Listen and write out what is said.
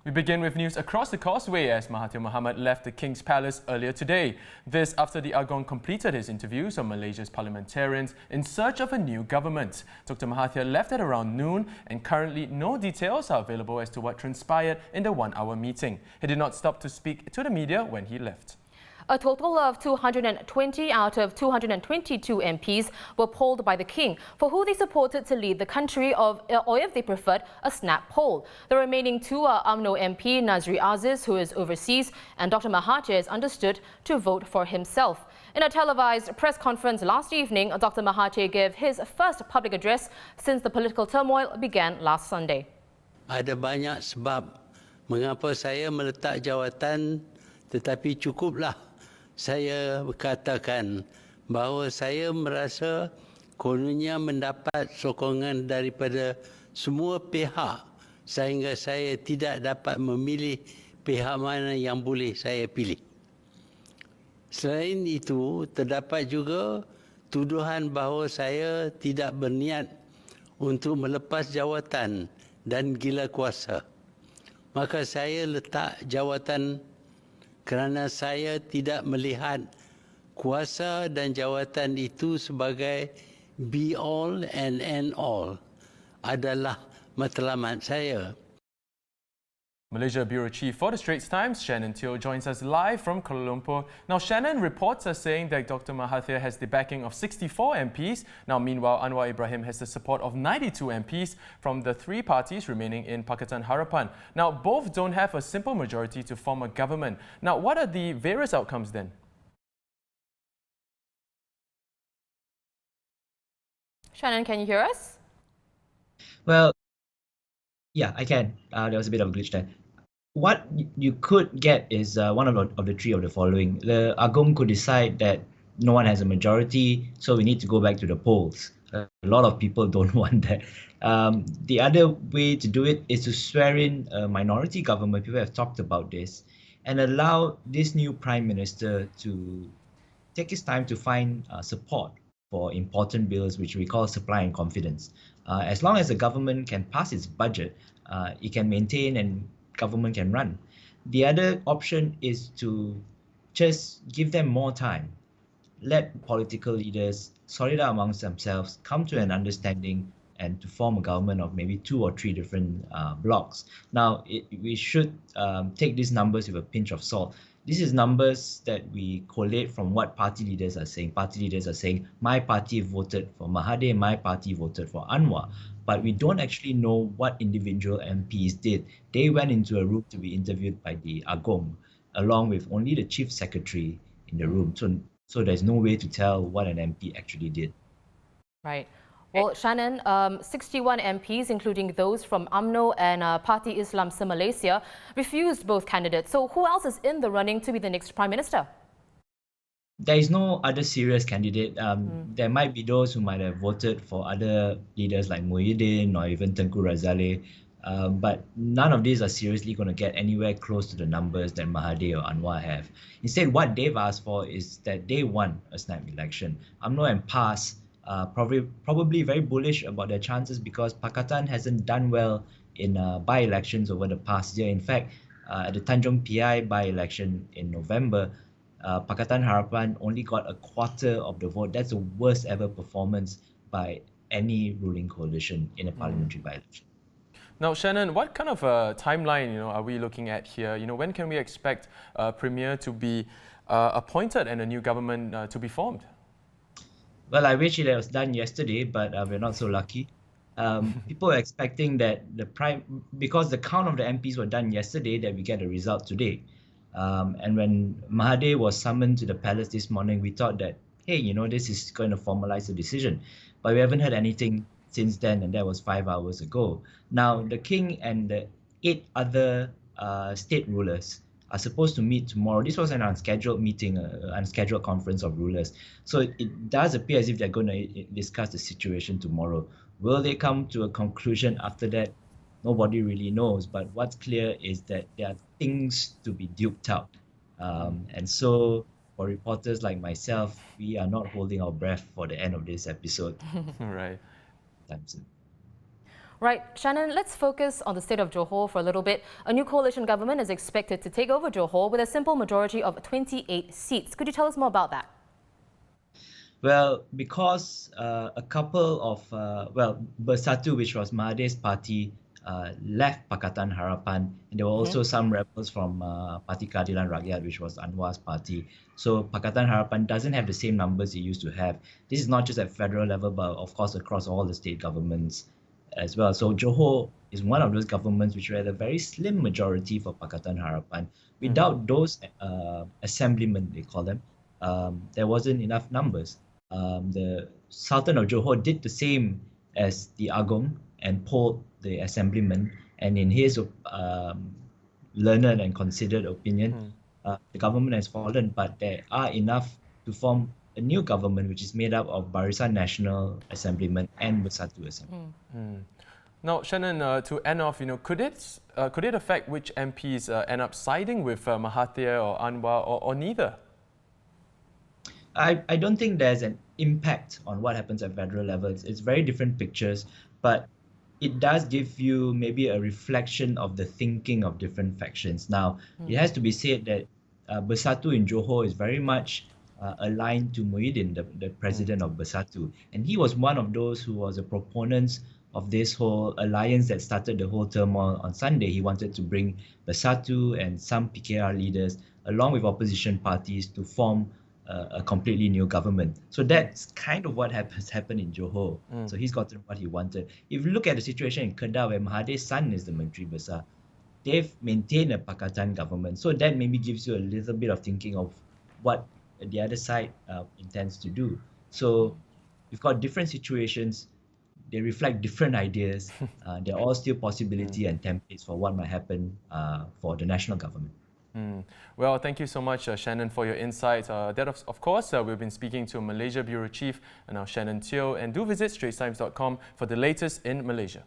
We begin with news across the causeway as Mahathir Mohamad left the King's Palace earlier today. This after the Agong completed his interviews on Malaysia's parliamentarians in search of a new government. Dr. Mahathir left at around noon and currently no details are available as to what transpired in the one-hour meeting. He did not stop to speak to the media when he left. A total of 220 out of 222 MPs were polled by the King for who they supported to lead the country, or if they preferred, a snap poll. The remaining two are UMNO MP Nazri Aziz, who is overseas, and Dr. Mahathir is understood to vote for himself. In a televised press conference last evening, Dr. Mahathir gave his first public address since the political turmoil began last Sunday. Ada banyak sebab mengapa saya meletak jawatan, tetapi cukuplah saya berkatakan bahawa saya merasa kononnya mendapat sokongan daripada semua pihak sehingga saya tidak dapat memilih pihak mana yang boleh saya pilih. Selain itu, terdapat juga tuduhan bahawa saya tidak berniat untuk melepas jawatan dan gila kuasa. Maka saya letak jawatan kerana saya tidak melihat kuasa dan jawatan itu sebagai be all and end all adalah matlamat saya. Malaysia Bureau Chief for the Straits Times, Shannon Teoh, joins us live from Kuala Lumpur. Now, Shannon, reports are saying that Dr. Mahathir has the backing of 64 MPs. Now, meanwhile, Anwar Ibrahim has the support of 92 MPs from the three parties remaining in Pakatan Harapan. Now, both don't have a simple majority to form a government. Now, what are the various outcomes then? Shannon, can you hear us? Well, yeah, I can. There was a bit of a glitch there. What you could get is one of the three of the following. The Agong could decide that no one has a majority, so we need to go back to the polls. A lot of people don't want that. The other way to do it is to swear in a minority government. People have talked about this, and allow this new prime minister to take his time to find support for important bills, which we call supply and confidence. As long as the government can pass its budget, it can maintain and government can run. The other option is to just give them more time. Let political leaders sort it out amongst themselves, come to an understanding, and to form a government of maybe 2 or 3 different blocks. Now, we should take these numbers with a pinch of salt. This is numbers that we collate from what party leaders are saying. Party leaders are saying, my party voted for Mahathir, my party voted for Anwar. But we don't actually know what individual MPs did. They went into a room to be interviewed by the Agong, along with only the chief secretary in the room. So there's no way to tell what an MP actually did. Right. Well, Shannon, 61 MPs, including those from UMNO and Parti Islam Se-Malaysia, refused both candidates. So who else is in the running to be the next Prime Minister? There is no other serious candidate. There might be those who might have voted for other leaders like Muhyiddin or even Tengku Razaleigh, but none of these are seriously going to get anywhere close to the numbers that Mahathir or Anwar have. Instead, what they've asked for is that they won a snap election. UMNO and PAS probably very bullish about their chances because Pakatan hasn't done well in by-elections over the past year. In fact, at the Tanjung PI by-election in November, Pakatan Harapan only got a quarter of the vote. That's the worst ever performance by any ruling coalition in a parliamentary by-election. Now, Shannon, what kind of a timeline are we looking at here? When can we expect a premier to be appointed and a new government to be formed? Well, I wish it was done yesterday, but we're not so lucky. People are expecting that because the count of the MPs were done yesterday, that we get a result today. And when Mahathir was summoned to the palace this morning, we thought that, hey, this is going to formalize the decision. But we haven't heard anything since then, and that was 5 hours ago. Now, the king and the 8 other state rulers are supposed to meet tomorrow. This was an unscheduled meeting, unscheduled conference of rulers. So it does appear as if they're going to discuss the situation tomorrow. Will they come to a conclusion after that? Nobody really knows. But what's clear is that there are things to be duked out. And so for reporters like myself, we are not holding our breath for the end of this episode. Right. Right, Shannon, let's focus on the state of Johor for a little bit. A new coalition government is expected to take over Johor with a simple majority of 28 seats. Could you tell us more about that? Well, because a couple of, Bersatu, which was Mahathir's party, left Pakatan Harapan, and there were also some rebels from Parti Keadilan Rakyat, which was Anwar's party. So Pakatan Harapan doesn't have the same numbers it used to have. This is not just at federal level, but of course across all the state governments as well. So Johor is one of those governments which had a very slim majority for Pakatan Harapan. Without those assemblymen, they call them, there wasn't enough numbers. The Sultan of Johor did the same as the Agong and polled the assemblymen, and in his learned and considered opinion, the government has fallen, but there are enough to form a new government which is made up of Barisan Nasional Assemblymen and Bersatu Assemblymen. Now, Shannon, to end off, could it affect which MPs end up siding with Mahathir or Anwar or neither? I don't think there's an impact on what happens at federal levels. It's very different pictures, but it does give you maybe a reflection of the thinking of different factions. Now, it has to be said that Bersatu in Johor is very much aligned to Muhyiddin, the president of Bersatu. And he was one of those who was a proponent of this whole alliance that started the whole turmoil on Sunday. He wanted to bring Bersatu and some PKR leaders along with opposition parties to form a completely new government. So that's kind of what has happened in Johor. So he's gotten what he wanted. If you look at the situation in Kedah, where Mahathir's son is the Menteri Besar, they've maintained a Pakatan government. So that maybe gives you a little bit of thinking of what the other side intends to do. So we've got different situations. They reflect different ideas. They're all still possibility and templates for what might happen for the national government. Well, thank you so much, Shannon, for your insights. Of course, we've been speaking to Malaysia Bureau Chief, Shannon Teoh, and do visit straitstimes.com for the latest in Malaysia.